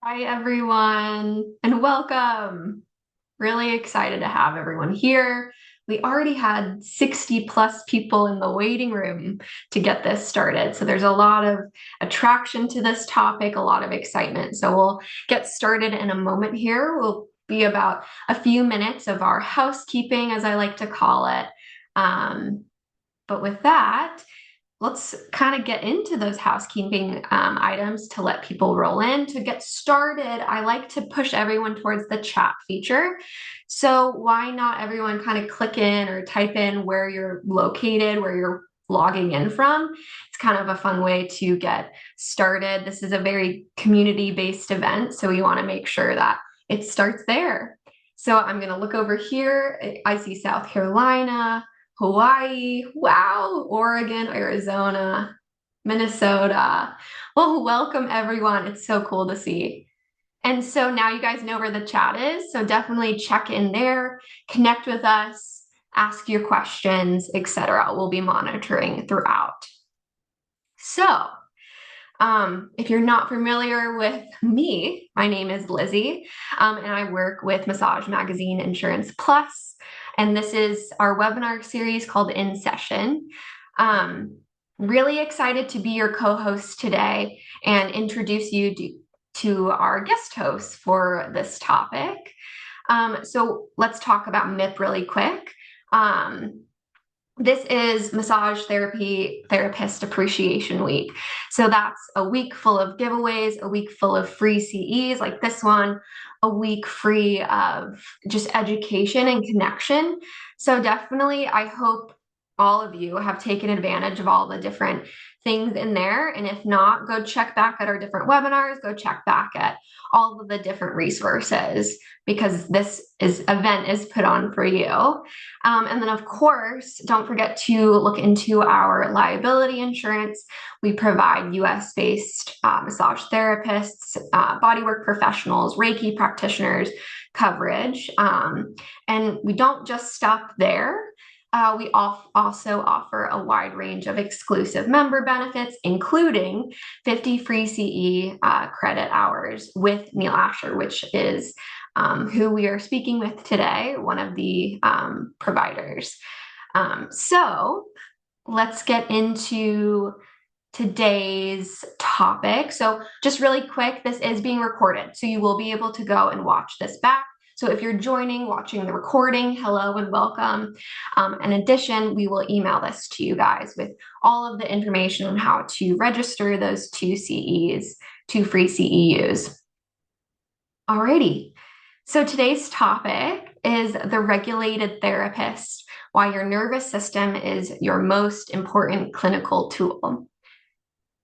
Hi, everyone, and welcome. Really excited to have everyone here. We already had 60 plus people in the waiting room to get this started. So there's a lot of attraction to this topic, a lot of excitement. So we'll get started in a moment here. We'll be about a few minutes of our housekeeping, as I like to call it. But with that, let's kind of get into those housekeeping items to let people roll in. To get started, I like to push everyone towards the chat feature. So why not everyone kind of click in or type in where you're located, where you're logging in from. It's kind of a fun way to get started. This is a very community-based event, so we want to make sure that it starts there. So I'm going to look over here. I see South Carolina, Hawaii, wow, Oregon, Arizona, Minnesota. Well, welcome everyone. It's so cool to see. And so now you guys know where the chat is. So definitely check in there, connect with us, ask your questions, etc. We'll be monitoring throughout. So, if you're not familiar with me, my name is Lizzie, and I work with Massage Magazine Insurance Plus, and this is our webinar series called In Session. Really excited to be your co-host today and introduce you to our guest hosts for this topic. So let's talk about MIP really quick. This is Massage Therapy Therapist Appreciation Week. So that's a week full of giveaways, a week full of free CEs like this one, a week free of just education and connection. So definitely, I hope all of you have taken advantage of all the different things in there. And if not, go check back at our different webinars, go check back at all of the different resources because this event is put on for you. And then, of course, don't forget to look into our liability insurance. We provide US-based massage therapists, bodywork professionals, Reiki practitioners coverage. And we don't just stop there. We also offer a wide range of exclusive member benefits, including 50 free CE credit hours with Neil Asher, which is who we are speaking with today, one of the providers. So let's get into today's topic. So just really quick, this is being recorded, so you will be able to go and watch this back. So if you're watching the recording, hello and welcome. In addition, we will email this to you guys with all of the information on how to register those two CEs, two free CEUs. Alrighty. So today's topic is the regulated therapist, why your nervous system is your most important clinical tool.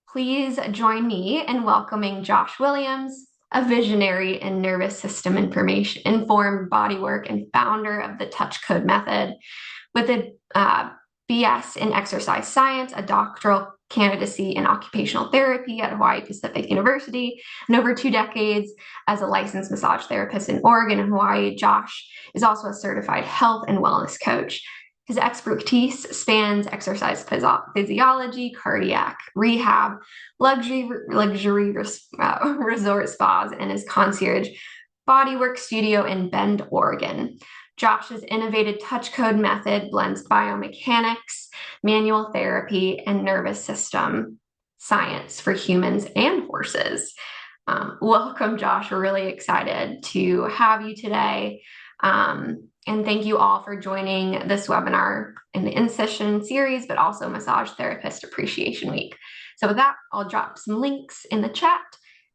Please join me in welcoming Josh Williams, a visionary in nervous system information informed bodywork and founder of the Touch Code Method, with a BS in exercise science, a doctoral candidacy in occupational therapy at Hawaii Pacific University, and over 2 decades as a licensed massage therapist in Oregon and Hawaii. Josh is also a certified health and wellness coach. His expertise spans exercise physiology, cardiac rehab, luxury resort spas, and his concierge bodywork studio in Bend, Oregon. Josh's innovative touch code method blends biomechanics, manual therapy, and nervous system science for humans and horses. Welcome, Josh. We're really excited to have you today. And thank you all for joining this webinar in the In-Session series, but also Massage Therapist Appreciation Week. So with that, I'll drop some links in the chat,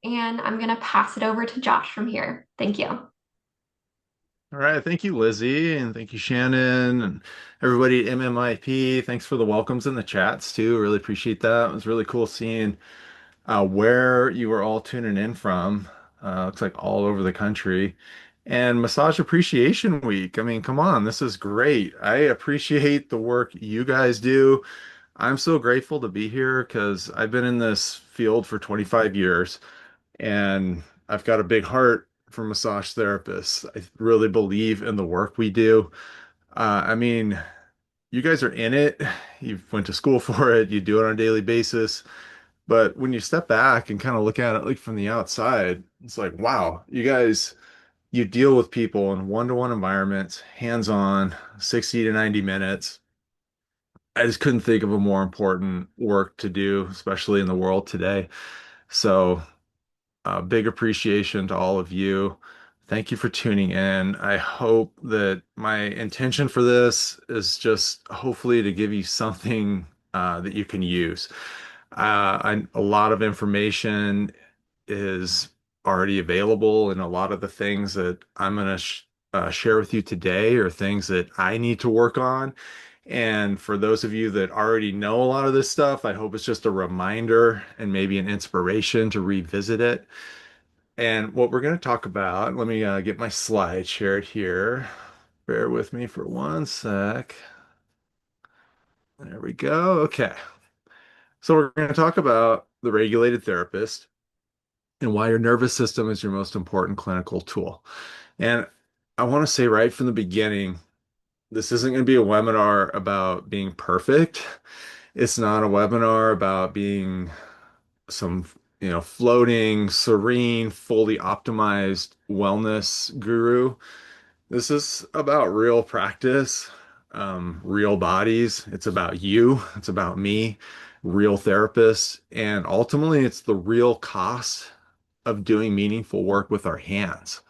and I'm going to pass it over to Josh from here. Thank you. All right, thank you, Lizzie, and thank you, Shannon, and everybody at MMIP. Thanks for the welcomes in the chats too. Really appreciate that. It was really cool seeing where you were all tuning in from. Looks like all over the country. And Massage Appreciation Week. I mean, come on, this is great. I appreciate the work you guys do. I'm so grateful to be here because I've been in this field for 25 years and I've got a big heart for massage therapists. I really believe in the work we do. I mean, you guys are in it. You went to school for it. You do it on a daily basis. But when you step back and kind of look at it like from the outside, it's like, wow, you guys, you deal with people in one-to-one environments, hands-on, 60 to 90 minutes. I just couldn't think of a more important work to do, especially in the world today. So, big appreciation to all of you. Thank you for tuning in. I hope that my intention for this is just hopefully to give you something that you can use. A lot of information is already available, and a lot of the things that I'm going to share with you today are things that I need to work on. And for those of you that already know a lot of this stuff, I hope it's just a reminder and maybe an inspiration to revisit it. And what we're going to talk about, let me get my slide shared here. Bear with me for one sec. There we go. Okay. So we're going to talk about the regulated therapist and why your nervous system is your most important clinical tool. And I want to say right from the beginning, this isn't going to be a webinar about being perfect. It's not a webinar about being some, floating, serene, fully optimized wellness guru. This is about real practice, real bodies. It's about you. It's about me, real therapists. And ultimately, it's the real cost of doing meaningful work with our hands.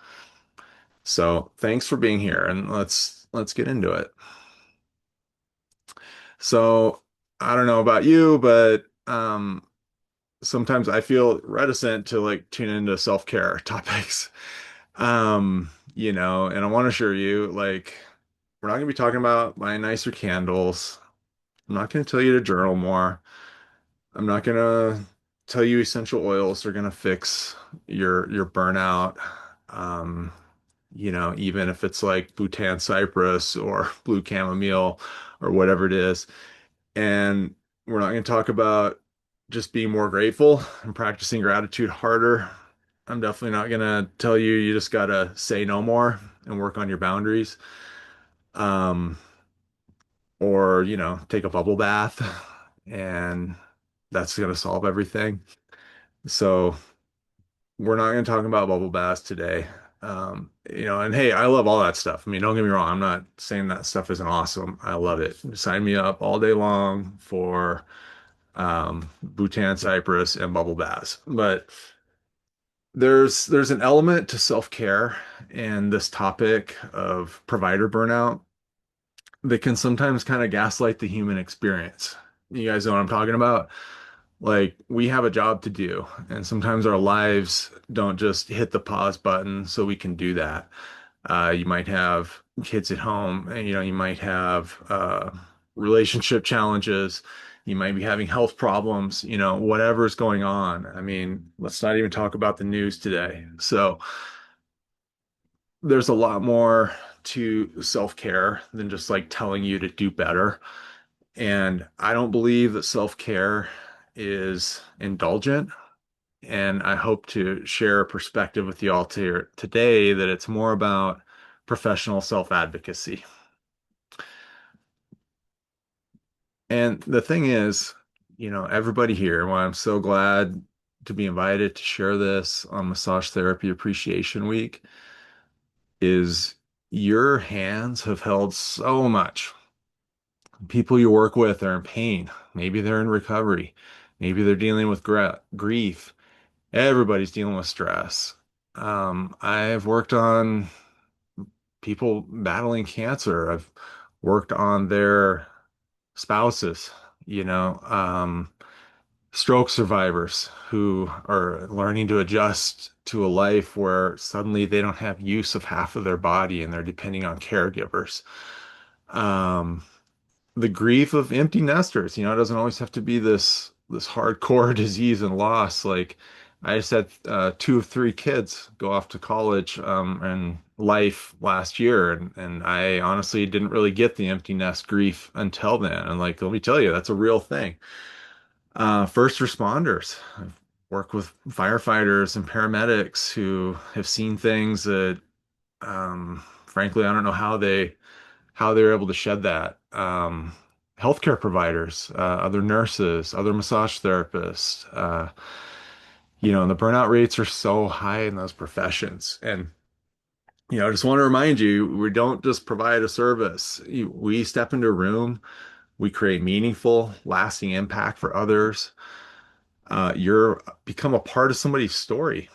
So thanks for being here, and let's get into it. So I don't know about you, but sometimes I feel reticent to like tune into self-care topics. And I want to assure you, like, we're not going to be talking about buying nicer candles. I'm not going to tell you to journal more. I'm not going to tell you essential oils are going to fix your burnout. Um, even if it's like Bhutan cypress or blue chamomile or whatever it is. And we're not going to talk about just being more grateful and practicing gratitude harder. I'm definitely not going to tell you you just got to say no more and work on your boundaries. Um, or, take a bubble bath and that's going to solve everything. So we're not going to talk about bubble baths today. And hey, I love all that stuff. I mean, don't get me wrong. I'm not saying that stuff isn't awesome. I love it. Sign me up all day long for Bhutan cypress and bubble baths. But there's an element to self-care and this topic of provider burnout that can sometimes kind of gaslight the human experience. You guys know what I'm talking about? Like, we have a job to do, and sometimes our lives don't just hit the pause button so we can do that. You might have kids at home, and you might have relationship challenges. You might be having health problems, whatever's going on. I mean, let's not even talk about the news today. So there's a lot more to self-care than just like telling you to do better. And I don't believe that self-care is indulgent. And I hope to share a perspective with you all today that it's more about professional self-advocacy. And the thing is, everybody here, why I'm so glad to be invited to share this on Massage Therapy Appreciation Week, is your hands have held so much. People you work with are in pain. Maybe they're in recovery. Maybe they're dealing with grief. Everybody's dealing with stress. I've worked on people battling cancer. I've worked on their spouses, you know, um, stroke survivors who are learning to adjust to a life where suddenly they don't have use of half of their body and they're depending on caregivers. Um, the grief of empty nesters, it doesn't always have to be this hardcore disease and loss. Like, I just had two of three kids go off to college and life last year, and I honestly didn't really get the empty nest grief until then. And like, let me tell you, that's a real thing. First responders. I've worked with firefighters and paramedics who have seen things that, frankly, I don't know how they're able to shed that. healthcare providers, other nurses, other massage therapists. And the burnout rates are so high in those professions. And I just want to remind you, we don't just provide a service. We step into a room, we create meaningful, lasting impact for others. You're become a part of somebody's story.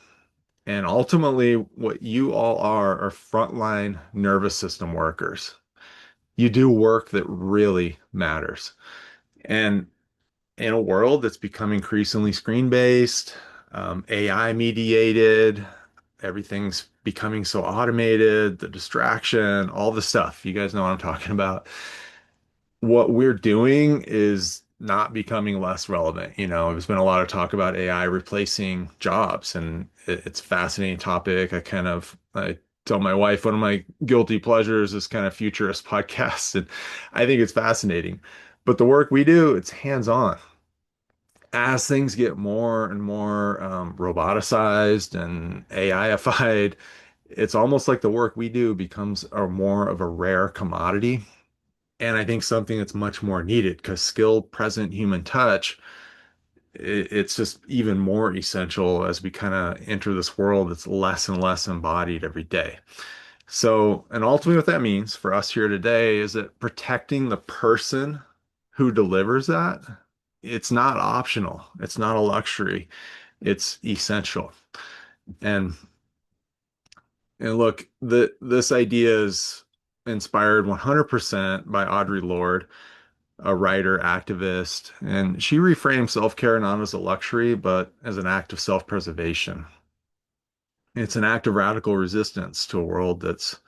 And ultimately, what you all are frontline nervous system workers. You do work that really matters. And in a world that's become increasingly screen-based, AI mediated, everything's becoming so automated, the distraction, all the stuff. You guys know what I'm talking about. What we're doing is not becoming less relevant. There's been a lot of talk about AI replacing jobs, and it's a fascinating topic. I tell my wife one of my guilty pleasures is kind of futurist podcasts, and I think it's fascinating. But the work we do, it's hands-on. As things get more and more roboticized and AIified, it's almost like the work we do becomes a more of a rare commodity. And I think something that's much more needed because skilled, present human touch, it's just even more essential as we kind of enter this world that's less and less embodied every day. So, and ultimately, what that means for us here today is that protecting the person who delivers that, it's not optional. It's not a luxury. It's essential. And look, this idea is inspired 100% by Audre Lorde, a writer, activist, and she reframed self-care not as a luxury, but as an act of self-preservation. It's an act of radical resistance to a world that's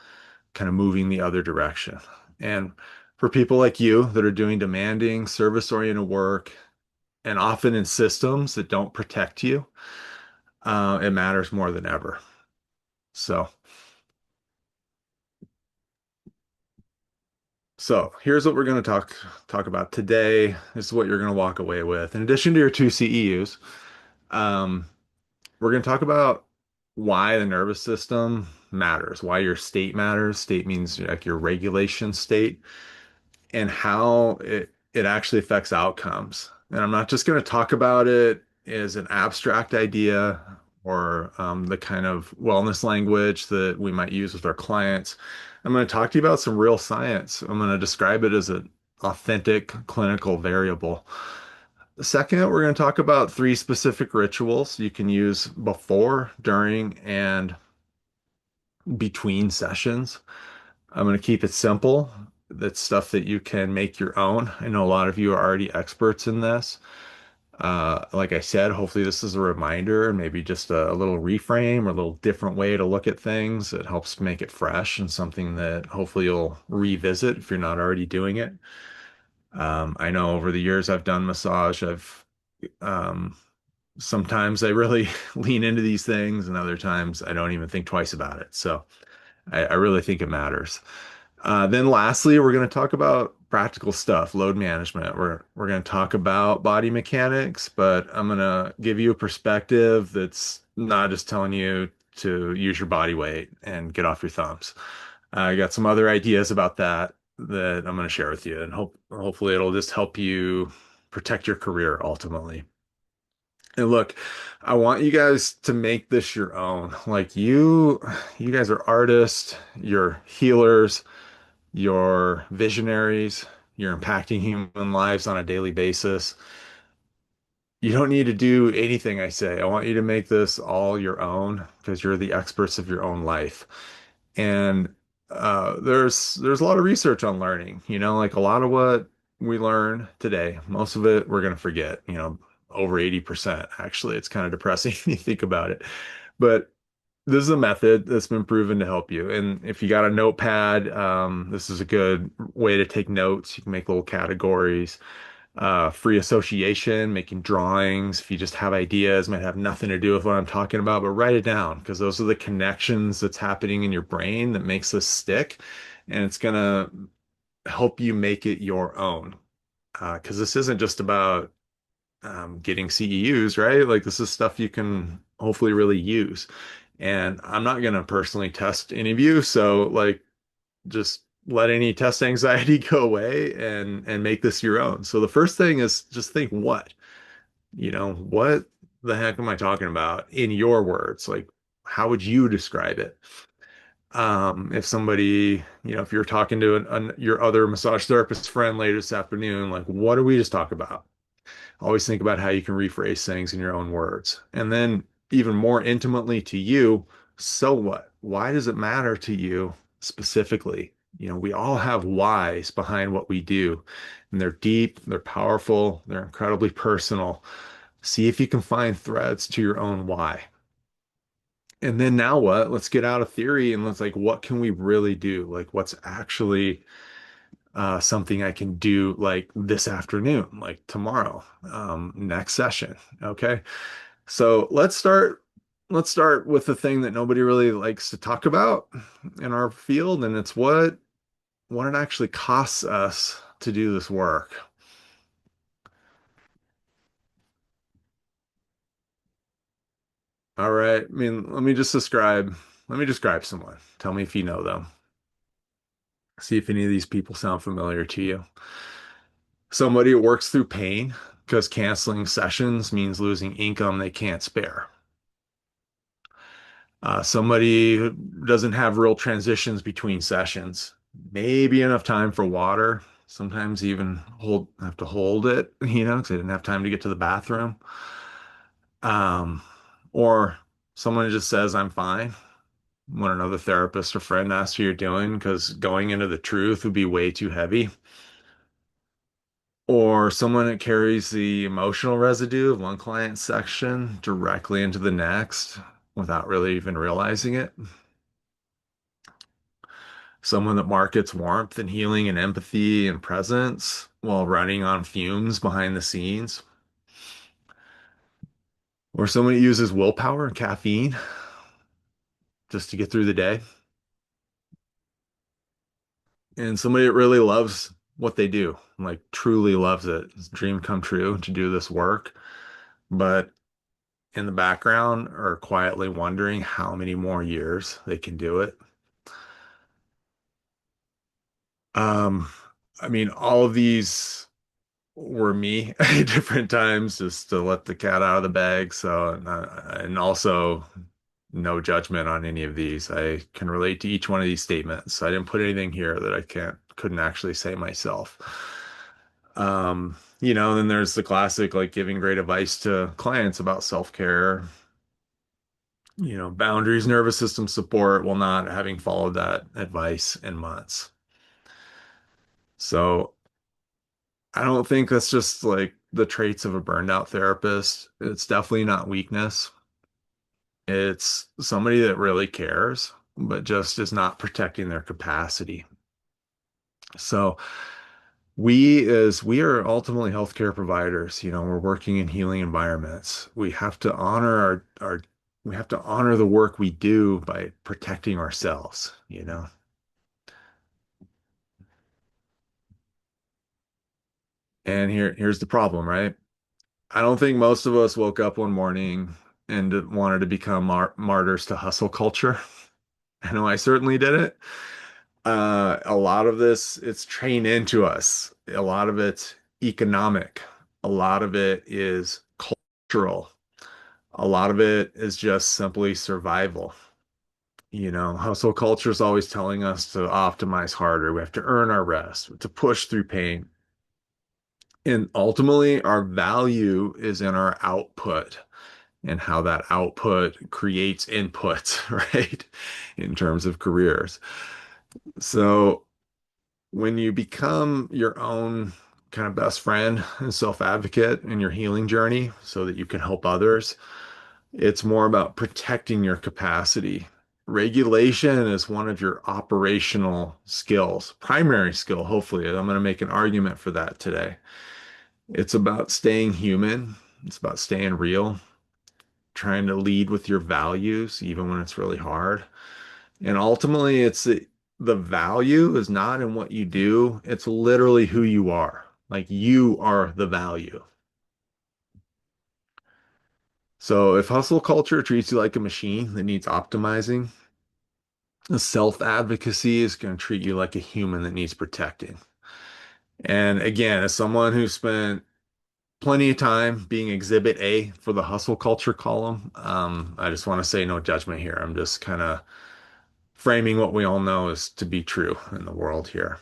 kind of moving the other direction. And for people like you that are doing demanding, service-oriented work, and often in systems that don't protect you, it matters more than ever. So, here's what we're going to talk about today. This is what you're going to walk away with. In addition to your two CEUs, um, we're going to talk about why the nervous system matters, why your state matters. State means like your regulation state, and how it actually affects outcomes. And I'm not just going to talk about it as an abstract idea or the kind of wellness language that we might use with our clients. I'm going to talk to you about some real science. I'm going to describe it as an authentic clinical variable. Second, we're going to talk about three specific rituals you can use before, during, and between sessions. I'm going to keep it simple. That's stuff that you can make your own. I know a lot of you are already experts in this. Like I said, hopefully this is a reminder and maybe just a little reframe or a little different way to look at things. It helps make it fresh and something that hopefully you'll revisit if you're not already doing it. I know over the years I've done massage, um, sometimes I really lean into these things, and other times I don't even think twice about it. So I really think it matters. Then lastly, we're going to talk about practical stuff, load management. We're going to talk about body mechanics, but I'm going to give you a perspective that's not just telling you to use your body weight and get off your thumbs. I got some other ideas about that I'm going to share with you, and hopefully it'll just help you protect your career ultimately. And look, I want you guys to make this your own. Like you guys are artists, you're healers, you're visionaries, you're impacting human lives on a daily basis. You don't need to do anything I say. I want you to make this all your own because you're the experts of your own life. And there's a lot of research on learning, like a lot of what we learn today, most of it we're going to forget, over 80% actually. It's kind of depressing when you think about it. But this is a method that's been proven to help you. And if you got a notepad, this is a good way to take notes. You can make little categories, free association, making drawings. If you just have ideas, might have nothing to do with what I'm talking about, but write it down because those are the connections that's happening in your brain that makes this stick. And it's going to help you make it your own. Because this isn't just about getting CEUs, right? Like this is stuff you can hopefully really use. And I'm not going to personally test any of you. So like, just let any test anxiety go away and make this your own. So the first thing is just think what, what the heck am I talking about in your words? Like, how would you describe it? If somebody, if you're talking to your other massage therapist friend later this afternoon, like, what did we just talk about? Always think about how you can rephrase things in your own words. And then, even more intimately to you, so what? Why does it matter to you specifically? We all have whys behind what we do, and they're deep, they're powerful, they're incredibly personal. See if you can find threads to your own why. And then now what? Let's get out of theory and let's like, what can we really do? Like, what's actually something I can do like this afternoon, like tomorrow, next session. Okay. So let's start with the thing that nobody really likes to talk about in our field, and it's what it actually costs us to do this work. All right. I mean, let me describe someone. Tell me if you know them. See if any of these people sound familiar to you. Somebody who works through pain because canceling sessions means losing income they can't spare. Somebody who doesn't have real transitions between sessions, maybe enough time for water. Sometimes even have to hold it, because they didn't have time to get to the bathroom. Um, or someone who just says, I'm fine when another therapist or friend asks how you're doing because going into the truth would be way too heavy. Or someone that carries the emotional residue of one client section directly into the next without really even realizing it. Someone that markets warmth and healing and empathy and presence while running on fumes behind the scenes. Or someone that uses willpower and caffeine just to get through the day. And somebody that really loves what they do, like truly loves it. It's a dream come true to do this work, but in the background are quietly wondering how many more years they can do it. Um, I mean, all of these were me at different times, just to let the cat out of the bag. So, and also no judgment on any of these. I can relate to each one of these statements. I didn't put anything here that I couldn't actually say myself. Then there's the classic like giving great advice to clients about self-care, boundaries, nervous system support while not having followed that advice in months. So I don't think that's just like the traits of a burned out therapist. It's definitely not weakness. It's somebody that really cares, but just is not protecting their capacity. So we are ultimately healthcare providers. We're working in healing environments. We have to honor our we have to honor the work we do by protecting ourselves. And here's the problem, right? I don't think most of us woke up one morning and wanted to become martyrs to hustle culture. I know I certainly did it. A lot of this, it's trained into us. A lot of it's economic. A lot of it is cultural. A lot of it is just simply survival. Hustle culture is always telling us to optimize harder. We have to earn our rest, to push through pain. And ultimately, our value is in our output and how that output creates input, right? In terms of careers. So when you become your own kind of best friend and self-advocate in your healing journey so that you can help others, it's more about protecting your capacity. Regulation is one of your operational skills, primary skill, hopefully. I'm going to make an argument for that today. It's about staying human. It's about staying real, trying to lead with your values, even when it's really hard. And ultimately, the value is not in what you do, it's literally who you are. Like you are the value. So if hustle culture treats you like a machine that needs optimizing, Self-advocacy is going to treat you like a human that needs protecting. And again, as someone who spent plenty of time being exhibit A for the hustle culture column, I just want to say no judgment here. I'm just kind of framing what we all know is to be true in the world here.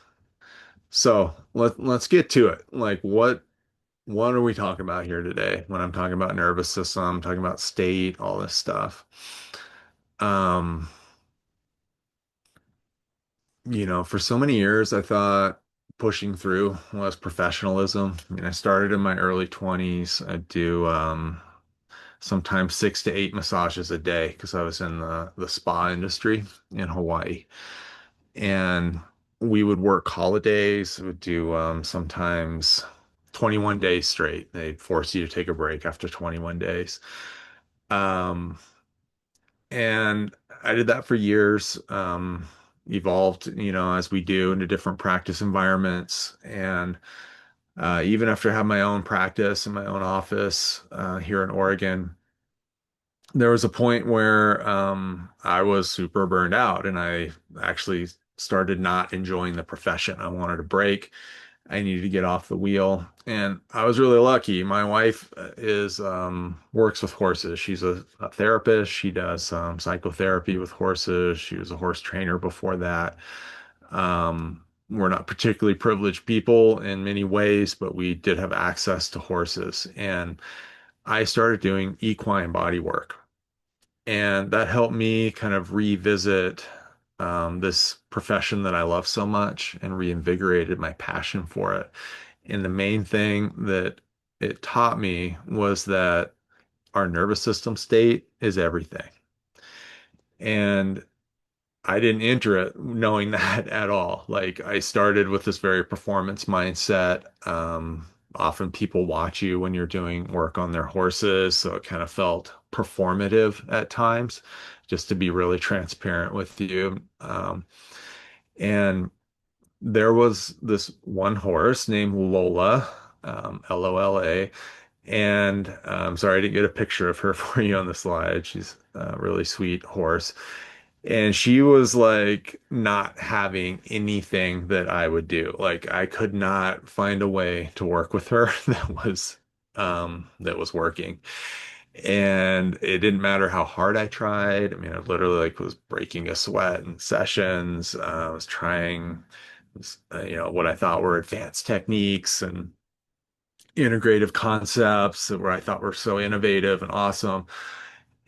So let's get to it. Like what are we talking about here today? When I'm talking about nervous system, I'm talking about state, all this stuff. Um, for so many years, I thought pushing through was professionalism. I mean, I started in my early 20s. I'd do sometimes 6 to 8 massages a day because I was in the spa industry in Hawaii. And we would work holidays, we would do sometimes 21 days straight. They'd force you to take a break after 21 days. Um, and I did that for years. Evolved, as we do into different practice environments. And even after I had my own practice in my own office here in Oregon, there was a point where I was super burned out and I actually started not enjoying the profession. I wanted a break. I needed to get off the wheel. And I was really lucky. My wife is works with horses. She's a therapist. She does psychotherapy with horses. She was a horse trainer before that. We're not particularly privileged people in many ways, but we did have access to horses. And I started doing equine body work. And that helped me kind of revisit this profession that I love so much and reinvigorated my passion for it. And the main thing that it taught me was that our nervous system state is everything. And I didn't enter it knowing that at all. Like I started with this very performance mindset. Often people watch you when you're doing work on their horses, so it kind of felt performative at times, just to be really transparent with you. And there was this one horse named Lola, Lola, and sorry I didn't get a picture of her for you on the slide. She's a really sweet horse. And she was like not having anything that I would do. Like I could not find a way to work with her that was working. And it didn't matter how hard I tried. I mean, I literally like was breaking a sweat in sessions. I was trying, what I thought were advanced techniques and integrative concepts where I thought were so innovative and awesome.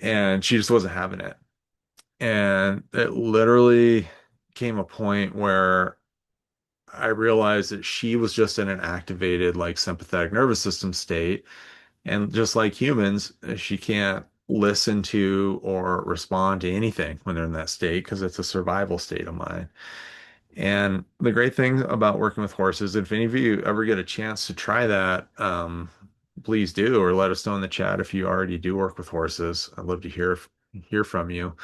And she just wasn't having it. And it literally came a point where I realized that she was just in an activated, like sympathetic nervous system state. And just like humans, she can't listen to or respond to anything when they're in that state because it's a survival state of mind. And the great thing about working with horses, if any of you ever get a chance to try that, please do, or let us know in the chat if you already do work with horses. I'd love to hear from you.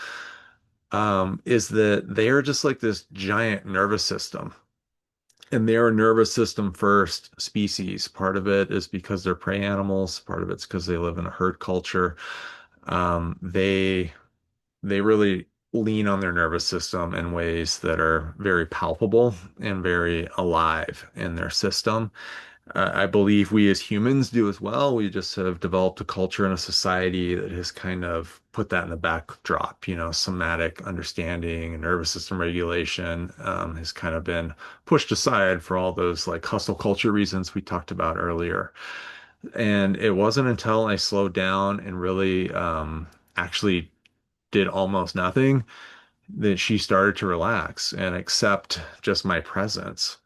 Is that they are just like this giant nervous system. And they're a nervous system first species. Part of it is because they're prey animals. Part of it's because they live in a herd culture. They really lean on their nervous system in ways that are very palpable and very alive in their system. I believe we as humans do as well. We just have developed a culture and a society that has kind of put that in the backdrop. Somatic understanding and nervous system regulation has kind of been pushed aside for all those like hustle culture reasons we talked about earlier. And it wasn't until I slowed down and really actually did almost nothing that she started to relax and accept just my presence.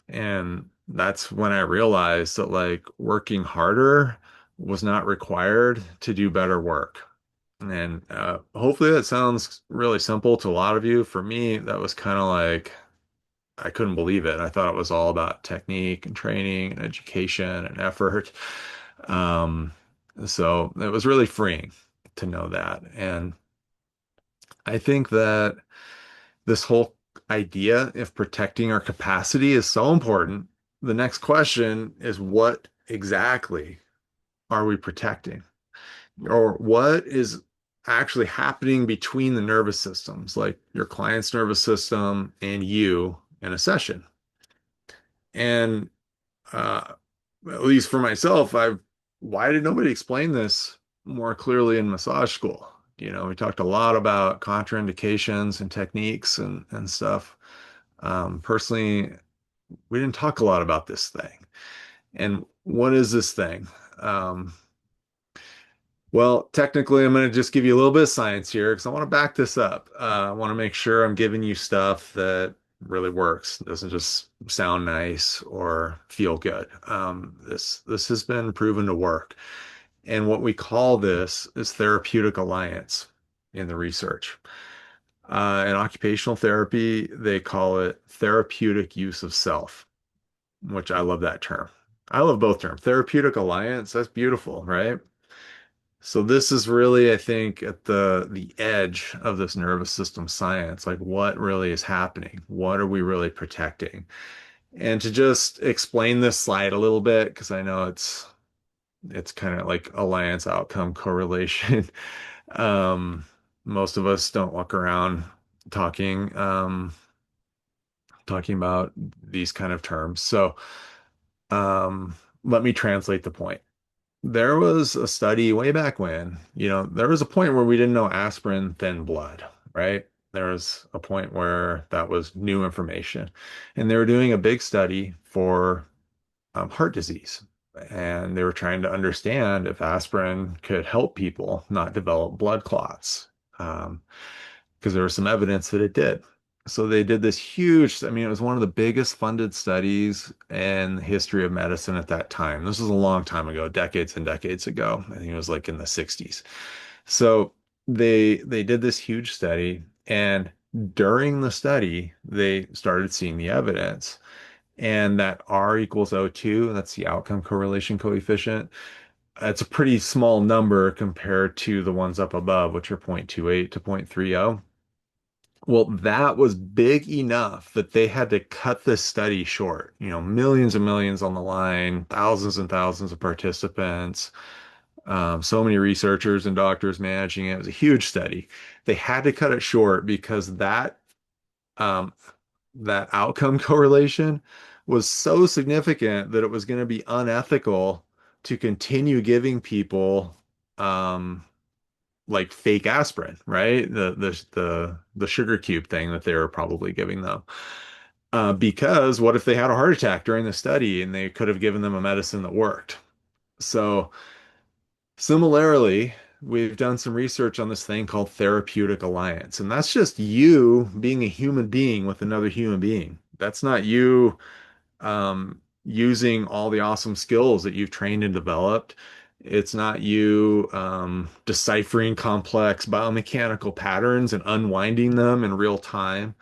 And that's when I realized that like working harder was not required to do better work. And hopefully that sounds really simple to a lot of you. For me, that was kind of like I couldn't believe it. I thought it was all about technique and training and education and effort. Um, so it was really freeing to know that. And I think that this whole idea of protecting our capacity is so important. The next question is what exactly are we protecting? Or what is actually happening between the nervous systems, like your client's nervous system and you in a session. And uh, at least for myself, why did nobody explain this more clearly in massage school? We talked a lot about contraindications and techniques and stuff. Personally, we didn't talk a lot about this thing. And what is this thing? Um, well, technically, I'm going to just give you a little bit of science here because I want to back this up. I want to make sure I'm giving you stuff that really works, doesn't just sound nice or feel good. This has been proven to work, and what we call this is therapeutic alliance in the research. In occupational therapy, they call it therapeutic use of self, which I love that term. I love both terms. Therapeutic alliance, that's beautiful, right? So this is really, I think, at the edge of this nervous system science, like what really is happening? What are we really protecting? And to just explain this slide a little bit, because I know it's kind of like alliance outcome correlation. Um, Most of us don't walk around talking talking about these kind of terms. So let me translate the point. There was a study way back when, there was a point where we didn't know aspirin thinned blood, right? There was a point where that was new information. And they were doing a big study for heart disease. And they were trying to understand if aspirin could help people not develop blood clots. Um, because there was some evidence that it did. So they did this huge, I mean, it was one of the biggest funded studies in the history of medicine at that time. This was a long time ago, decades and decades ago. I think it was like in the 60s. So they did this huge study, and during the study, they started seeing the evidence. And that R equals O2, that's the outcome correlation coefficient. It's a pretty small number compared to the ones up above, which are 0.28 to 0.30. Well, that was big enough that they had to cut this study short. Millions and millions on the line, thousands and thousands of participants, so many researchers and doctors managing it. It was a huge study. They had to cut it short because um, that outcome correlation was so significant that it was going to be unethical to continue giving people um, like fake aspirin, right? The sugar cube thing that they were probably giving them. Because what if they had a heart attack during the study and they could have given them a medicine that worked? So similarly, we've done some research on this thing called therapeutic alliance, and that's just you being a human being with another human being. That's not you using all the awesome skills that you've trained and developed. It's not you deciphering complex biomechanical patterns and unwinding them in real time.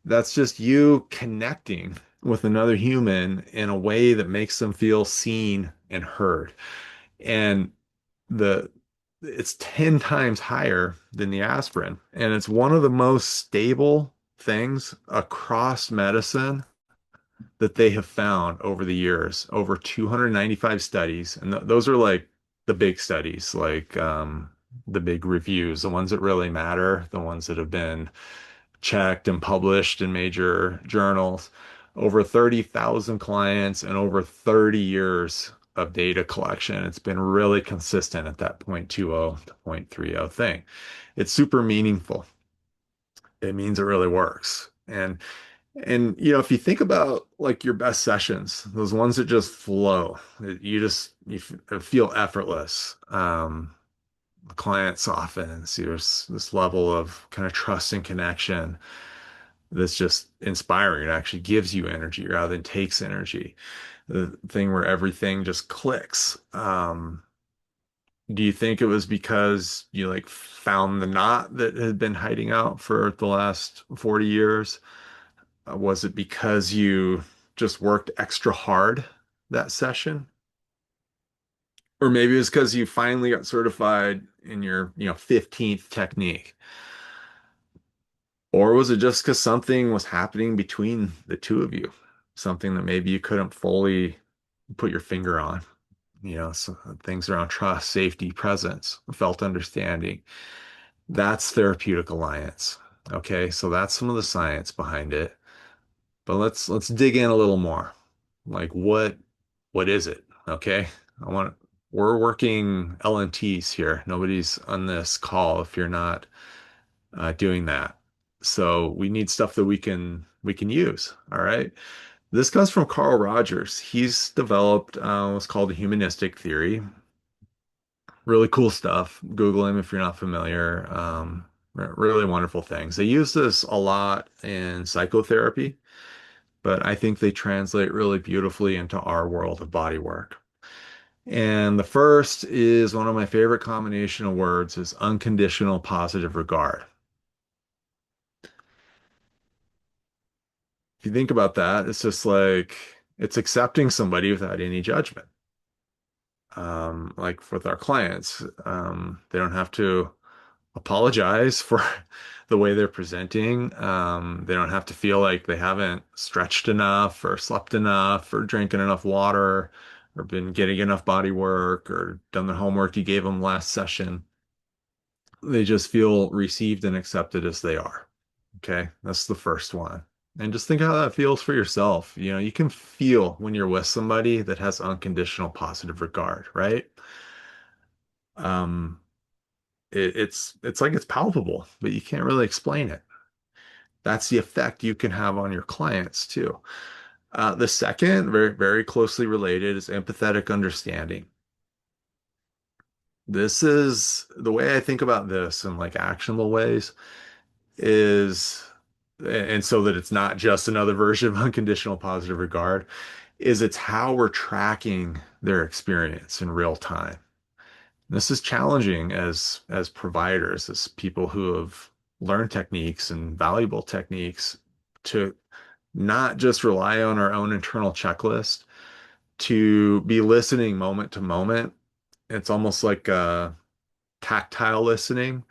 That's just you connecting with another human in a way that makes them feel seen and heard. And the it's 10 times higher than the aspirin. And it's one of the most stable things across medicine that they have found over the years, over 295 studies. And those are like the big studies, like the big reviews, the ones that really matter, the ones that have been checked and published in major journals. Over 30,000 clients and over 30 years of data collection. It's been really consistent at that 0.20 to 0.30 thing. It's super meaningful. It means it really works. And if you think about like your best sessions, those ones that just flow, feel effortless. The client softens. There's this level of kind of trust and connection that's just inspiring. It actually gives you energy rather than takes energy. The thing where everything just clicks. Do you think it was because you like found the knot that had been hiding out for the last 40 years? Was it because you just worked extra hard that session? Or maybe it was because you finally got certified in your, 15th technique. Or was it just because something was happening between the two of you? Something that maybe you couldn't fully put your finger on, so things around trust, safety, presence, felt understanding. That's therapeutic alliance. Okay, so that's some of the science behind it. But let's dig in a little more. Like what is it? Okay. I want we're working LNTs here. Nobody's on this call if you're not doing that. So we need stuff that we can use. All right. This comes from Carl Rogers. He's developed what's called a humanistic theory. Really cool stuff. Google him if you're not familiar. Really wonderful things. They use this a lot in psychotherapy, but I think they translate really beautifully into our world of body work. And the first is one of my favorite combination of words is unconditional positive regard. If you think about that, it's just like it's accepting somebody without any judgment. Like with our clients, they don't have to apologize for the way they're presenting. They don't have to feel like they haven't stretched enough or slept enough or drinking enough water or been getting enough body work or done the homework you gave them last session. They just feel received and accepted as they are. Okay, that's the first one. And just think how that feels for yourself. You know, you can feel when you're with somebody that has unconditional positive regard, right? Um, it's like it's palpable, but you can't really explain it. That's the effect you can have on your clients too. The second, very, very closely related, is empathetic understanding. This is the way I think about this in like actionable ways is, and so that it's not just another version of unconditional positive regard, is it's how we're tracking their experience in real time. This is challenging as providers, as people who have learned techniques and valuable techniques to not just rely on our own internal checklist, to be listening moment to moment. It's almost like tactile listening,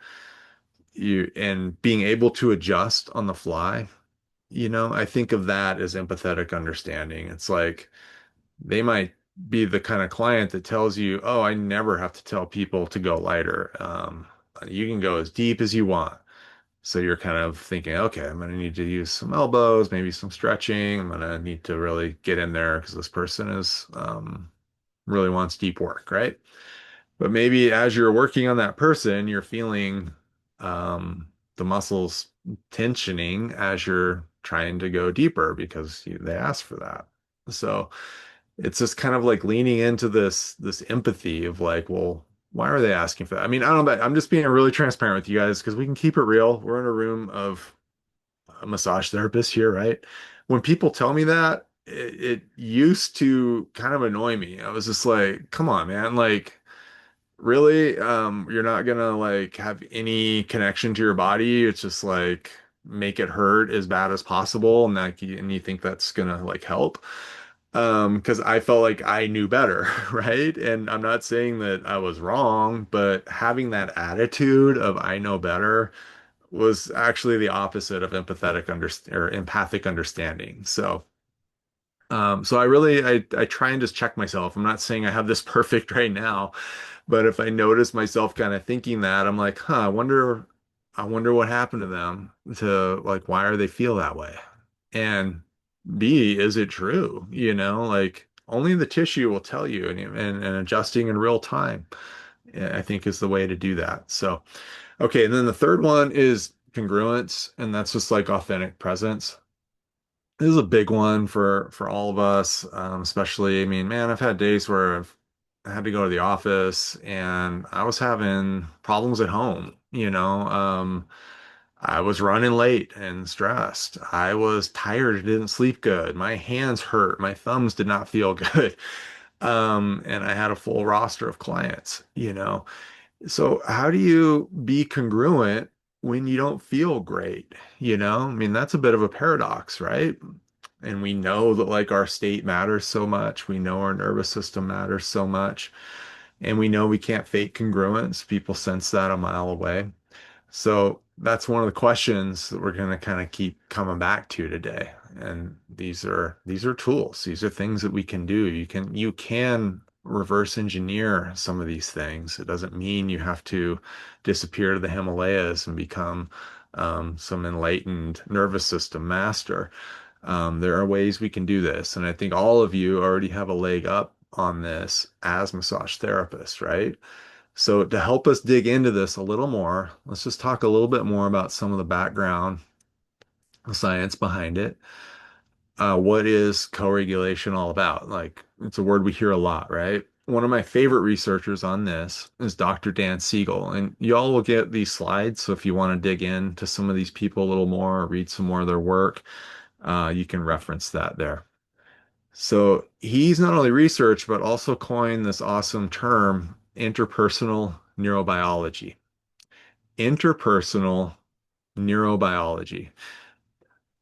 you and being able to adjust on the fly. You know, I think of that as empathetic understanding. It's like they might be the kind of client that tells you, "Oh, I never have to tell people to go lighter. You can go as deep as you want." So you're kind of thinking, okay, I'm going to need to use some elbows, maybe some stretching. I'm going to need to really get in there because this person is really wants deep work, right? But maybe as you're working on that person, you're feeling the muscles tensioning as you're trying to go deeper because they asked for that. So it's just kind of like leaning into this empathy of like, well, why are they asking for that? I mean, I don't know, I'm just being really transparent with you guys because we can keep it real. We're in a room of a massage therapist here, right? When people tell me that, it used to kind of annoy me. I was just like, come on, man, like really? You're not gonna like have any connection to your body. It's just like make it hurt as bad as possible, and and you think that's gonna like help. Because I felt like I knew better, right? And I'm not saying that I was wrong, but having that attitude of I know better was actually the opposite of empathic understanding. So I try and just check myself. I'm not saying I have this perfect right now, but if I notice myself kind of thinking that, I'm like, huh, I wonder what happened to them to like why are they feel that way? And B, is it true? You know, like only the tissue will tell you and adjusting in real time, I think is the way to do that. So, okay, and then the third one is congruence, and that's just like authentic presence. This is a big one for all of us, especially. I mean, man, I've had days where I had to go to the office and I was having problems at home. I was running late and stressed. I was tired, didn't sleep good. My hands hurt. My thumbs did not feel good. And I had a full roster of clients, you know. So how do you be congruent when you don't feel great? You know, I mean, that's a bit of a paradox, right? And we know that like our state matters so much. We know our nervous system matters so much. And we know we can't fake congruence. People sense that a mile away. So that's one of the questions that we're going to kind of keep coming back to today. And these are tools. These are things that we can do. You can reverse engineer some of these things. It doesn't mean you have to disappear to the Himalayas and become some enlightened nervous system master. There are ways we can do this, and I think all of you already have a leg up on this as massage therapists, right? So to help us dig into this a little more, let's just talk a little bit more about some of the background science behind it. What is co-regulation all about? Like, it's a word we hear a lot, right? One of my favorite researchers on this is Dr. Dan Siegel, and y'all will get these slides. So if you want to dig into some of these people a little more, or read some more of their work, you can reference that there. So he's not only researched, but also coined this awesome term, interpersonal neurobiology. Interpersonal neurobiology.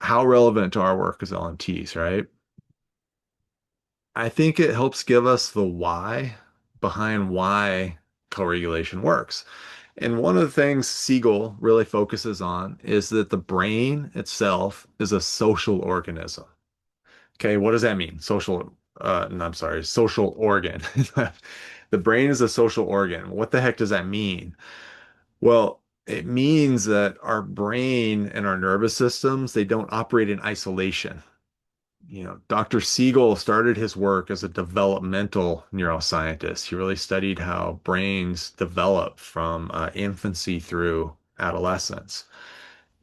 How relevant to our work as LMTs, right? I think it helps give us the why behind why co-regulation works. And one of the things Siegel really focuses on is that the brain itself is a social organism. Okay, what does that mean? No, I'm sorry, social organ. The brain is a social organ. What the heck does that mean? Well, it means that our brain and our nervous systems, they don't operate in isolation. Dr. Siegel started his work as a developmental neuroscientist. He really studied how brains develop from infancy through adolescence.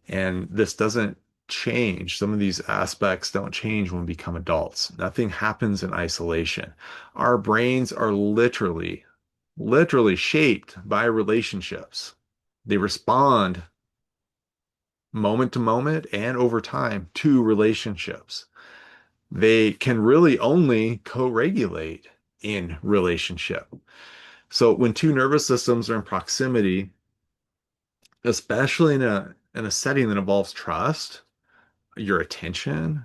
And this doesn't change. Some of these aspects don't change when we become adults. Nothing happens in isolation. Our brains are literally shaped by relationships. They respond moment to moment and over time to relationships. They can really only co-regulate in relationship. So when two nervous systems are in proximity, especially in a setting that involves trust, your attention,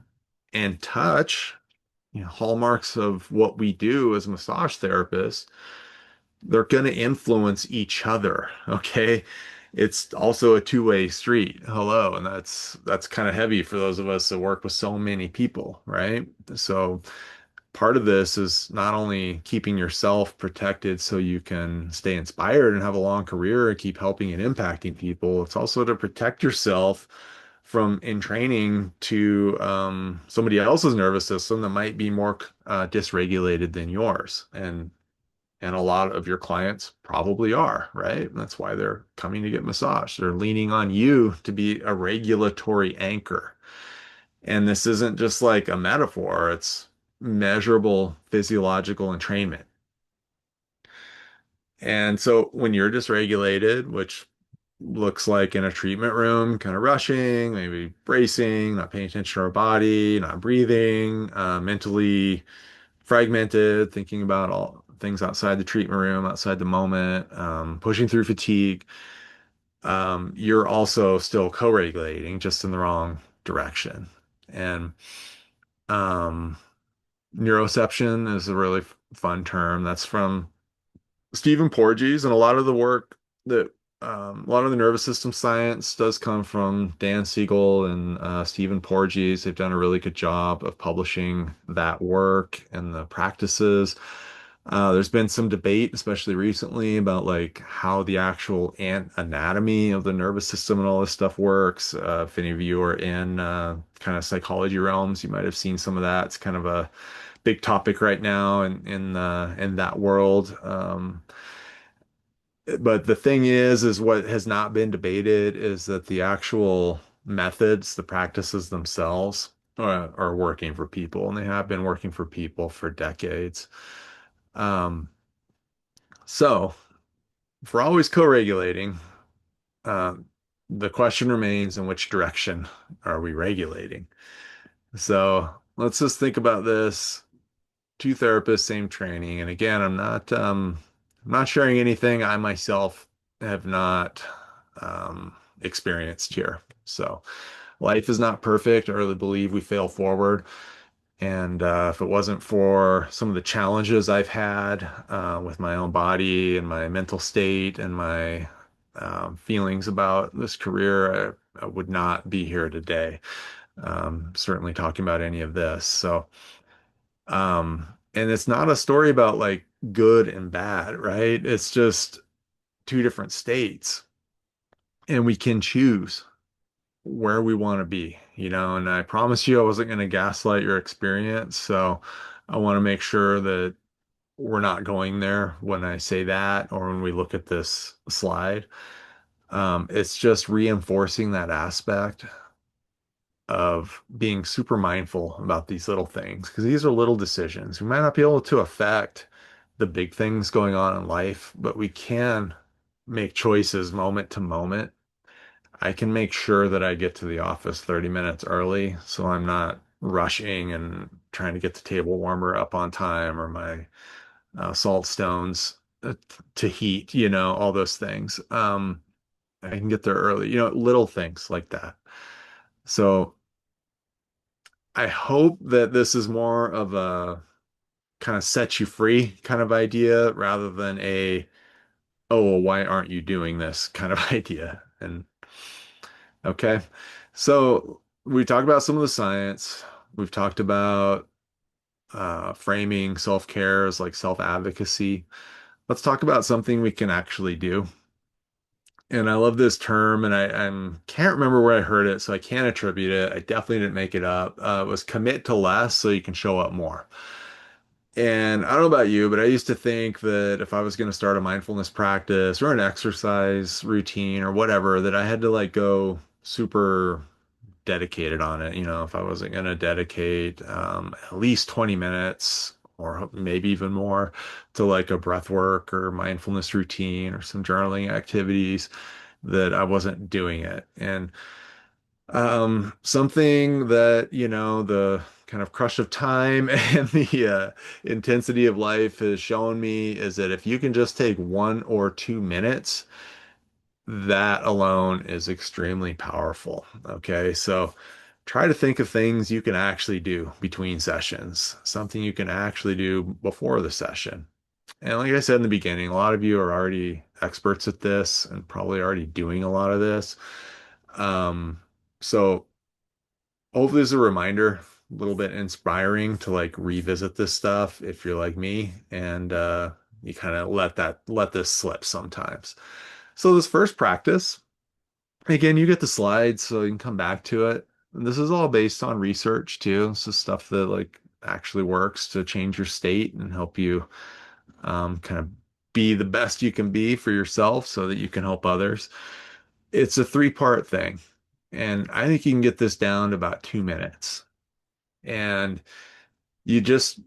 and touch, hallmarks of what we do as massage therapists, they're going to influence each other. Okay. It's also a two-way street. Hello. And that's kind of heavy for those of us that work with so many people, right? So part of this is not only keeping yourself protected so you can stay inspired and have a long career and keep helping and impacting people, it's also to protect yourself from entraining to somebody else's nervous system that might be more dysregulated than yours. And a lot of your clients probably are, right? That's why they're coming to get massaged. They're leaning on you to be a regulatory anchor. And this isn't just like a metaphor, it's measurable physiological entrainment. And so when you're dysregulated, which looks like in a treatment room, kind of rushing, maybe bracing, not paying attention to our body, not breathing, mentally fragmented, thinking about all things outside the treatment room, outside the moment, pushing through fatigue, you're also still co-regulating just in the wrong direction. And um, neuroception is a really fun term. That's from Stephen Porges, and a lot of the work that a lot of the nervous system science does come from Dan Siegel and Stephen Porges. They've done a really good job of publishing that work and the practices. There's been some debate, especially recently, about like how the actual anatomy of the nervous system and all this stuff works. If any of you are in kind of psychology realms, you might have seen some of that. It's kind of a big topic right now in that world. But the thing is what has not been debated is that the actual methods, the practices themselves are working for people, and they have been working for people for decades. Um, so if we're always co-regulating, um, the question remains, in which direction are we regulating? So let's just think about this. Two therapists, same training. And again, I'm not sharing anything I myself have not experienced here. So life is not perfect. I really believe we fail forward. And if it wasn't for some of the challenges I've had with my own body and my mental state and my feelings about this career, I would not be here today. Certainly talking about any of this. So, and it's not a story about like good and bad, right? It's just two different states, and we can choose where we want to be, and I promise you I wasn't going to gaslight your experience. So I want to make sure that we're not going there when I say that or when we look at this slide. It's just reinforcing that aspect of being super mindful about these little things because these are little decisions. We might not be able to affect the big things going on in life, but we can make choices moment to moment. I can make sure that I get to the office 30 minutes early so I'm not rushing and trying to get the table warmer up on time or my salt stones to heat, all those things. I can get there early, little things like that. So I hope that this is more of a kind of set you free kind of idea rather than oh, well, why aren't you doing this kind of idea? And okay. So we talked about some of the science. We've talked about framing self-care as like self-advocacy. Let's talk about something we can actually do. And I love this term, and I can't remember where I heard it, so I can't attribute it. I definitely didn't make it up. It was commit to less so you can show up more. And I don't know about you, but I used to think that if I was going to start a mindfulness practice or an exercise routine or whatever, that I had to like go super dedicated on it. If I wasn't going to dedicate at least 20 minutes or maybe even more to like a breath work or mindfulness routine or some journaling activities, that I wasn't doing it. And something that, the kind of crush of time and the intensity of life has shown me is that if you can just take 1 or 2 minutes, that alone is extremely powerful. Okay. So try to think of things you can actually do between sessions, something you can actually do before the session. And like I said in the beginning, a lot of you are already experts at this and probably already doing a lot of this. So hopefully it's a reminder, a little bit inspiring to like revisit this stuff if you're like me and you kind of let this slip sometimes. So this first practice, again, you get the slides so you can come back to it. And this is all based on research too. This is stuff that like actually works to change your state and help you kind of be the best you can be for yourself so that you can help others. It's a three-part thing. And I think you can get this down to about 2 minutes. And you just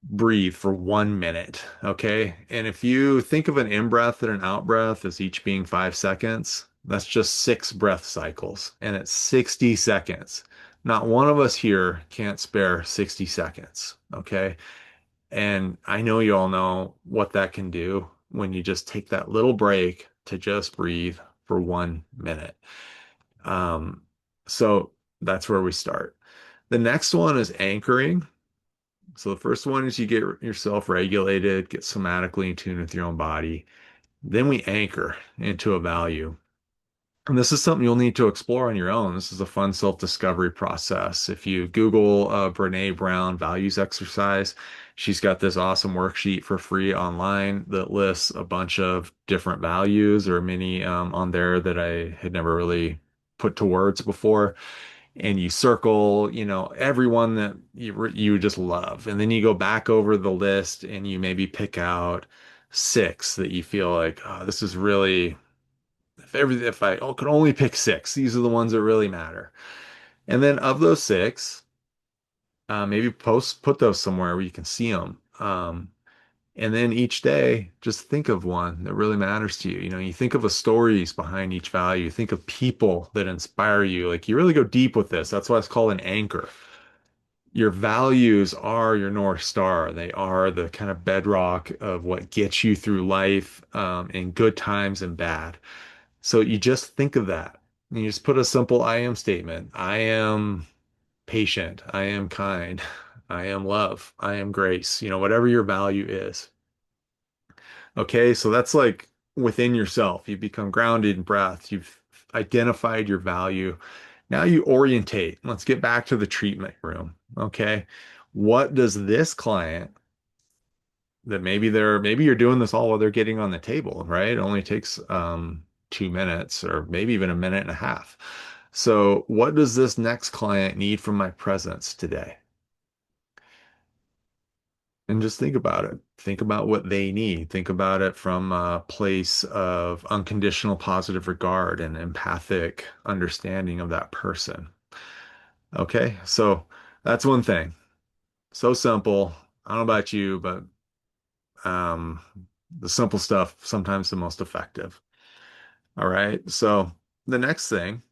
breathe for 1 minute, okay? And if you think of an in breath and an out breath as each being 5 seconds, that's just 6 breath cycles, and it's 60 seconds. Not one of us here can't spare 60 seconds, okay? And I know you all know what that can do when you just take that little break to just breathe for 1 minute. Um, so that's where we start. The next one is anchoring. So the first one is you get yourself regulated, get somatically in tune with your own body. Then we anchor into a value. And this is something you'll need to explore on your own. This is a fun self-discovery process. If you Google Brene Brown values exercise, she's got this awesome worksheet for free online that lists a bunch of different values or many on there that I had never really put to words before. And you circle, everyone that you just love. And then you go back over the list and you maybe pick out 6 that you feel like, oh, this is really if I could only pick 6, these are the ones that really matter. And then of those 6, maybe put those somewhere where you can see them. And then each day, just think of one that really matters to you. You think of the stories behind each value. Think of people that inspire you. Like you really go deep with this. That's why it's called an anchor. Your values are your North Star. They are the kind of bedrock of what gets you through life, in good times and bad. So you just think of that. You just put a simple I am statement. I am patient. I am kind. I am love. I am grace. Whatever your value is. Okay, so that's like within yourself. You become grounded in breath. You've identified your value. Now you orientate. Let's get back to the treatment room. Okay, what does this client that maybe you're doing this all while they're getting on the table, right? It only takes 2 minutes or maybe even a minute and a half. So what does this next client need from my presence today? And just think about it. Think about what they need. Think about it from a place of unconditional positive regard and empathic understanding of that person. Okay, so that's one thing. So simple. I don't know about you, but um, the simple stuff sometimes the most effective. All right, so the next thing,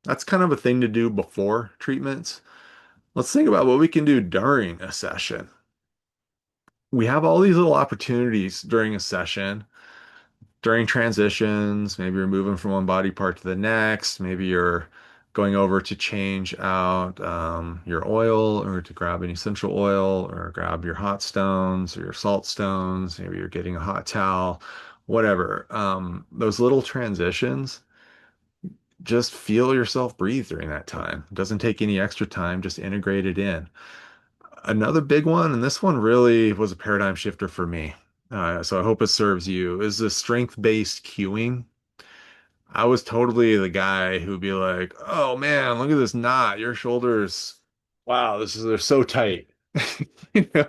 that's kind of a thing to do before treatments. Let's think about what we can do during a session. We have all these little opportunities during a session, during transitions. Maybe you're moving from one body part to the next. Maybe you're going over to change out your oil or to grab an essential oil or grab your hot stones or your salt stones. Maybe you're getting a hot towel, whatever. Those little transitions, just feel yourself breathe during that time. It doesn't take any extra time, just integrate it in. Another big one, and this one really was a paradigm shifter for me. So I hope it serves you, is the strength-based cueing. I was totally the guy who'd be like, "Oh man, look at this knot. Your shoulders, wow, they're so tight." You know?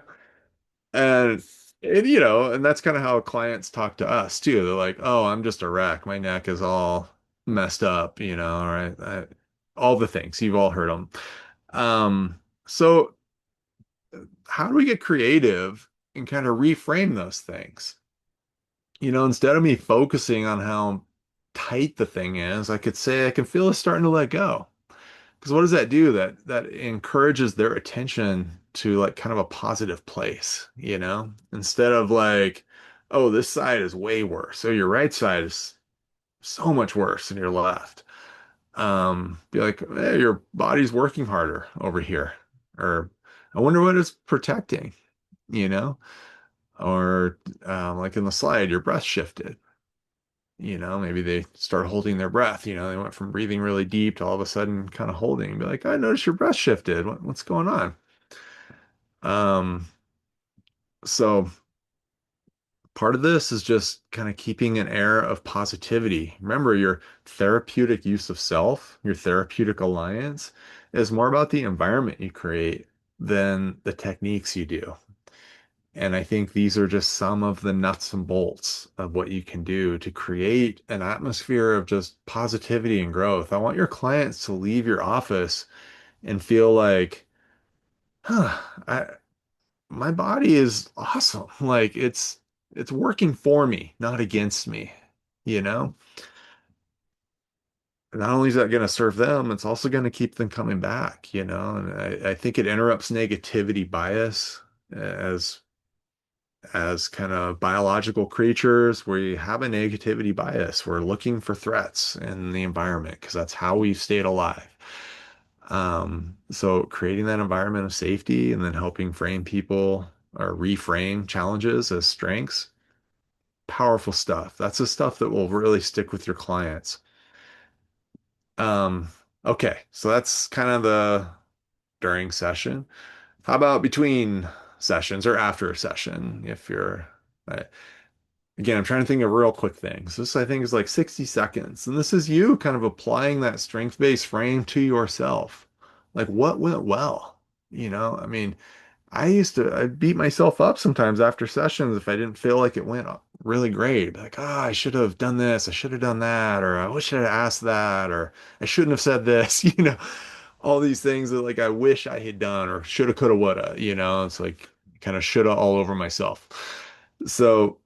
And and that's kind of how clients talk to us too. They're like, "Oh, I'm just a wreck. My neck is all messed up, right? All the things. You've all heard them. So how do we get creative and kind of reframe those things? Instead of me focusing on how tight the thing is, I could say I can feel it starting to let go. Because what does that do? That encourages their attention to like kind of a positive place, Instead of like, oh, this side is way worse. So your right side is so much worse than your left. Be like, hey, your body's working harder over here. Or I wonder what it's protecting, you know? Or like in the slide, your breath shifted. Maybe they start holding their breath. They went from breathing really deep to all of a sudden kind of holding. Be like, I noticed your breath shifted. What's going on? Um, so part of this is just kind of keeping an air of positivity. Remember, your therapeutic use of self, your therapeutic alliance is more about the environment you create than the techniques you do. And I think these are just some of the nuts and bolts of what you can do to create an atmosphere of just positivity and growth. I want your clients to leave your office and feel like, huh, my body is awesome. Like it's working for me, not against me, you know? Not only is that going to serve them, it's also going to keep them coming back, And I think it interrupts negativity bias as kind of biological creatures. We have a negativity bias. We're looking for threats in the environment because that's how we've stayed alive. So creating that environment of safety and then helping frame people or reframe challenges as strengths, powerful stuff. That's the stuff that will really stick with your clients. Um, okay, so that's kind of the during session. How about between sessions or after a session if you're again, I'm trying to think of real quick things. This, I think, is like 60 seconds. And this is you kind of applying that strength-based frame to yourself. Like, what went well? I mean, I beat myself up sometimes after sessions if I didn't feel like it went really great. Like, I should have done this, I should have done that, or I wish I'd asked that, or I shouldn't have said this, all these things that like I wish I had done or shoulda, coulda, woulda, it's like kind of shoulda all over myself. So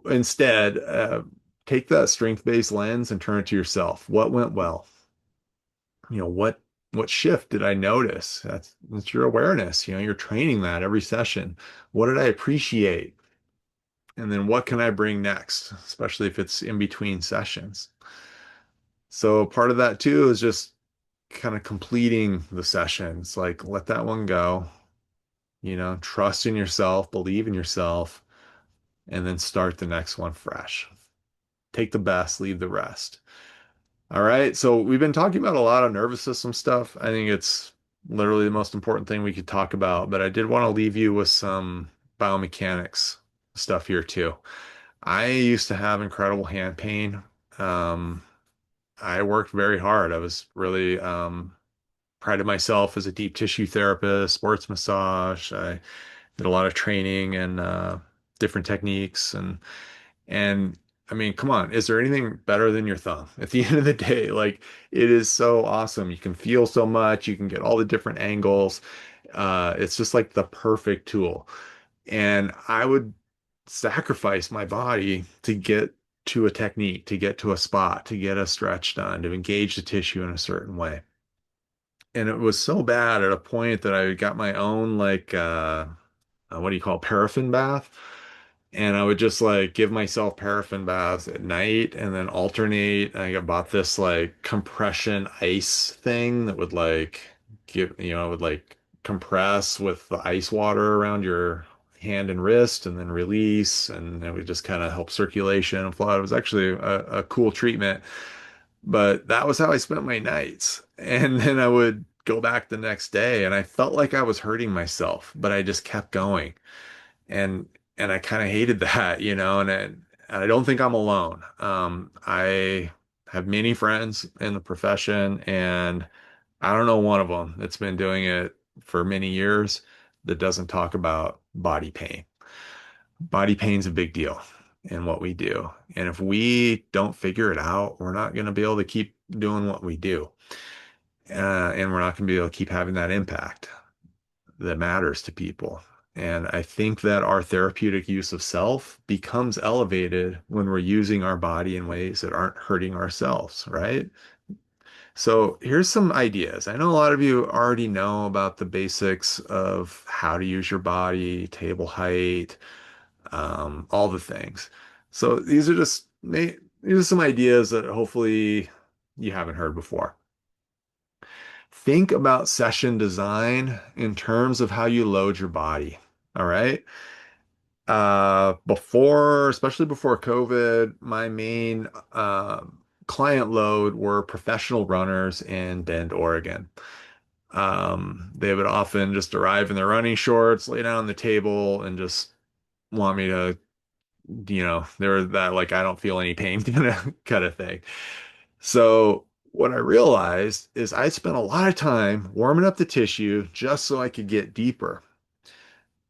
instead, take that strength-based lens and turn it to yourself. What went well? What shift did I notice? That's your awareness. You're training that every session. What did I appreciate? And then what can I bring next, especially if it's in between sessions? So part of that too is just kind of completing the sessions. Like let that one go, trust in yourself, believe in yourself, and then start the next one fresh. Take the best, leave the rest. All right. So we've been talking about a lot of nervous system stuff. I think it's literally the most important thing we could talk about, but I did want to leave you with some biomechanics stuff here too. I used to have incredible hand pain. Um, I worked very hard. I was really prided myself as a deep tissue therapist, sports massage. I did a lot of training and different techniques and I mean, come on, is there anything better than your thumb? At the end of the day, like it is so awesome. You can feel so much, you can get all the different angles. It's just like the perfect tool. And I would sacrifice my body to get to a technique, to get to a spot, to get a stretch done, to engage the tissue in a certain way. And it was so bad at a point that I got my own like what do you call paraffin bath? And I would just like give myself paraffin baths at night and then alternate. I got bought this like compression ice thing that would like give, would like compress with the ice water around your hand and wrist and then release. And it would just kind of help circulation and flow. It was actually a cool treatment. But that was how I spent my nights. And then I would go back the next day and I felt like I was hurting myself, but I just kept going. And I kind of hated that, and I don't think I'm alone. I have many friends in the profession and I don't know one of them that's been doing it for many years that doesn't talk about body pain. Body pain's a big deal in what we do. And if we don't figure it out, we're not going to be able to keep doing what we do. And we're not going to be able to keep having that impact that matters to people. And I think that our therapeutic use of self becomes elevated when we're using our body in ways that aren't hurting ourselves, right? So here's some ideas. I know a lot of you already know about the basics of how to use your body, table height, all the things. So these are some ideas that hopefully you haven't heard before. Think about session design in terms of how you load your body. All right. Especially before COVID, my main client load were professional runners in Bend, Oregon. They would often just arrive in their running shorts, lay down on the table, and just want me to, they're that like I don't feel any pain kind of thing. So what I realized is I spent a lot of time warming up the tissue just so I could get deeper.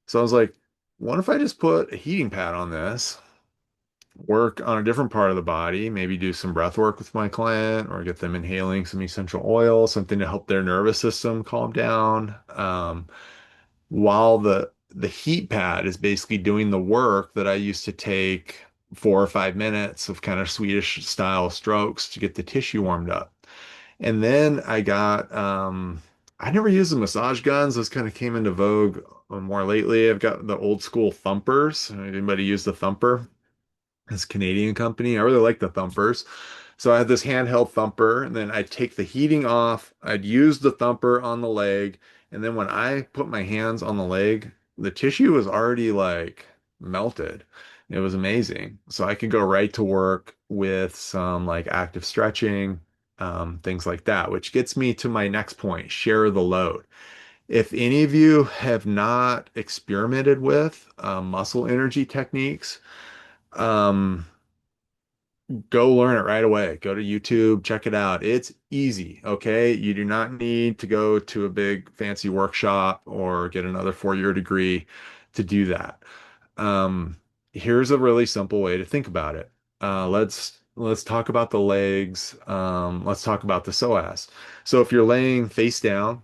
So I was like, what if I just put a heating pad on this, work on a different part of the body, maybe do some breath work with my client or get them inhaling some essential oil, something to help their nervous system calm down. While the heat pad is basically doing the work that I used to take 4 or 5 minutes of kind of Swedish style strokes to get the tissue warmed up. And then I never used the massage guns. Those kind of came into vogue more lately. I've got the old school thumpers. Anybody use the thumper? This Canadian company. I really like the thumpers. So I had this handheld thumper, and then I'd take the heating off. I'd use the thumper on the leg. And then when I put my hands on the leg, the tissue was already like melted. It was amazing. So I could go right to work with some like active stretching, things like that, which gets me to my next point, share the load. If any of you have not experimented with muscle energy techniques, um, go learn it right away. Go to YouTube, check it out. It's easy, okay? You do not need to go to a big fancy workshop or get another 4-year degree to do that. Um, Here's a really simple way to think about it. Let's talk about the legs. Let's talk about the psoas. So if you're laying face down,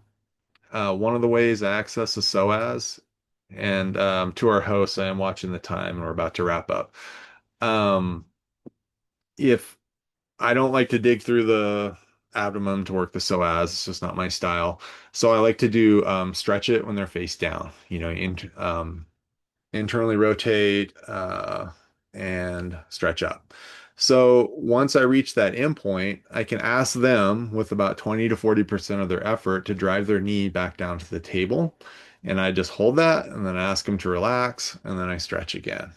one of the ways to access the psoas, and to our hosts, I am watching the time and we're about to wrap up. Um, if I don't like to dig through the abdomen to work the psoas. It's just not my style. So I like to do stretch it when they're face down. Internally rotate and stretch up. So once I reach that endpoint, I can ask them with about 20 to 40% of their effort to drive their knee back down to the table. And I just hold that and then ask them to relax and then I stretch again.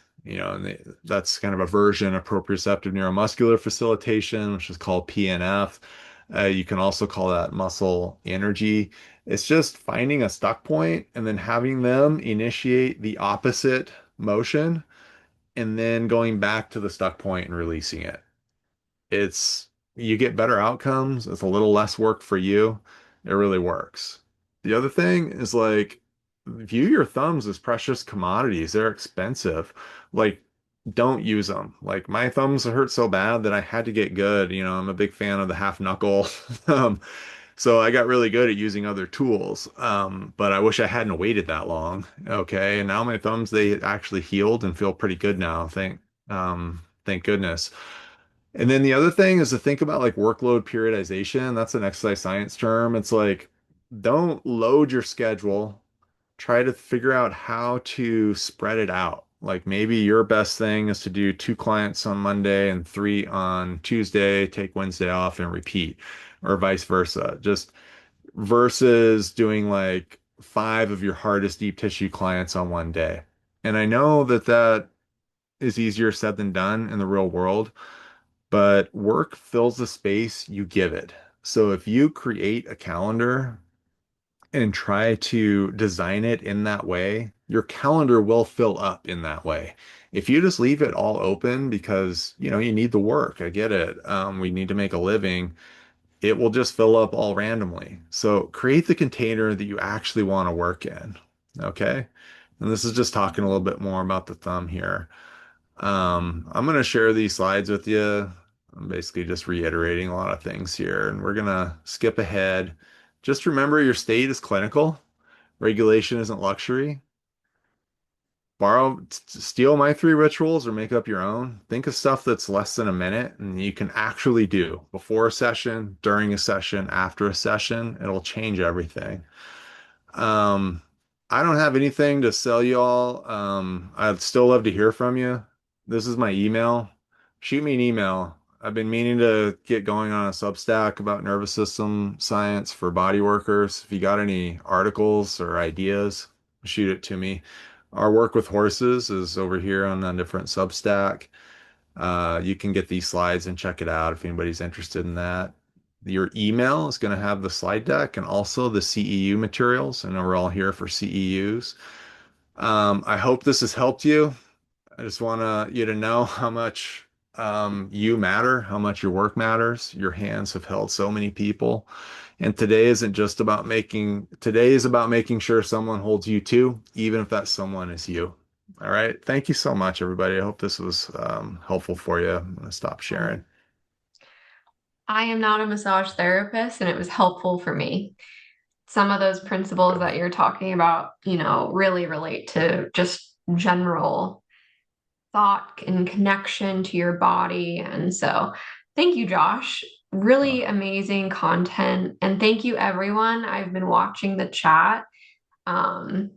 That's kind of a version of proprioceptive neuromuscular facilitation, which is called PNF. You can also call that muscle energy. It's just finding a stuck point and then having them initiate the opposite motion and then going back to the stuck point and releasing it. It's you get better outcomes. It's a little less work for you. It really works. The other thing is like view your thumbs as precious commodities. They're expensive. Like don't use them. Like my thumbs hurt so bad that I had to get good. I'm a big fan of the half knuckle. Um, so I got really good at using other tools. But I wish I hadn't waited that long. Okay. And now my thumbs, they actually healed and feel pretty good now. Thank goodness. And then the other thing is to think about like workload periodization. That's an exercise science term. It's like, don't load your schedule. Try to figure out how to spread it out. Like maybe your best thing is to do 2 clients on Monday and 3 on Tuesday, take Wednesday off and repeat, or vice versa. Just versus doing like 5 of your hardest deep tissue clients on one day. And I know that that is easier said than done in the real world, but work fills the space you give it. So if you create a calendar and try to design it in that way, your calendar will fill up in that way. If you just leave it all open because, you need the work, I get it. We need to make a living. It will just fill up all randomly. So create the container that you actually want to work in. Okay. And this is just talking a little bit more about the thumb here. I'm going to share these slides with you. I'm basically just reiterating a lot of things here, and we're going to skip ahead. Just remember your state is clinical. Regulation isn't luxury. Steal my 3 rituals or make up your own. Think of stuff that's less than a minute and you can actually do before a session, during a session, after a session. It'll change everything. Um, I don't have anything to sell you all. I'd still love to hear from you. This is my email. Shoot me an email. I've been meaning to get going on a Substack about nervous system science for body workers. If you got any articles or ideas, shoot it to me. Our work with horses is over here on a different Substack. You can get these slides and check it out if anybody's interested in that. Your email is going to have the slide deck and also the CEU materials. I know we're all here for CEUs. I hope this has helped you. I just want you to know how much you matter, how much your work matters. Your hands have held so many people. And today is about making sure someone holds you too, even if that someone is you. All right. Thank you so much, everybody. I hope this was helpful for you. I'm going to stop sharing. I am not a massage therapist, and it was helpful for me. Some of those principles that you're talking about, really relate to just general thought and connection to your body. And so, thank you, Josh. Uh, Really amazing content. And thank you, everyone. I've been watching the chat. Um,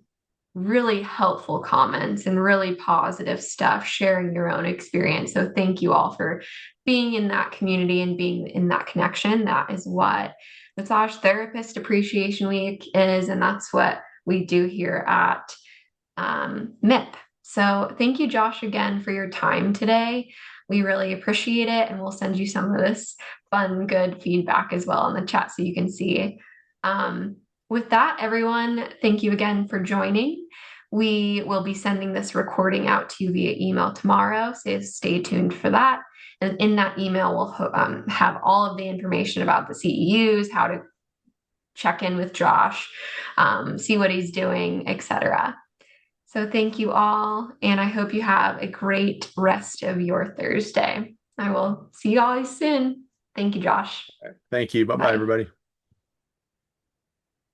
really helpful comments and really positive stuff, sharing your own experience. So, thank you all for being in that community and being in that connection. That is what Massage Therapist Appreciation Week is. And that's what we do here at MIP. So thank you, Josh, again for your time today. We really appreciate it. And we'll send you some of this fun, good feedback as well in the chat so you can see. With that, everyone, thank you again for joining. We will be sending this recording out to you via email tomorrow, so stay tuned for that. And in that email, we'll have all of the information about the CEUs, how to check in with Josh, see what he's doing, etc. So thank you all, and I hope you have a great rest of your Thursday. I will see you all soon. Thank you, Josh. Thank you. Bye bye, Bye. everybody.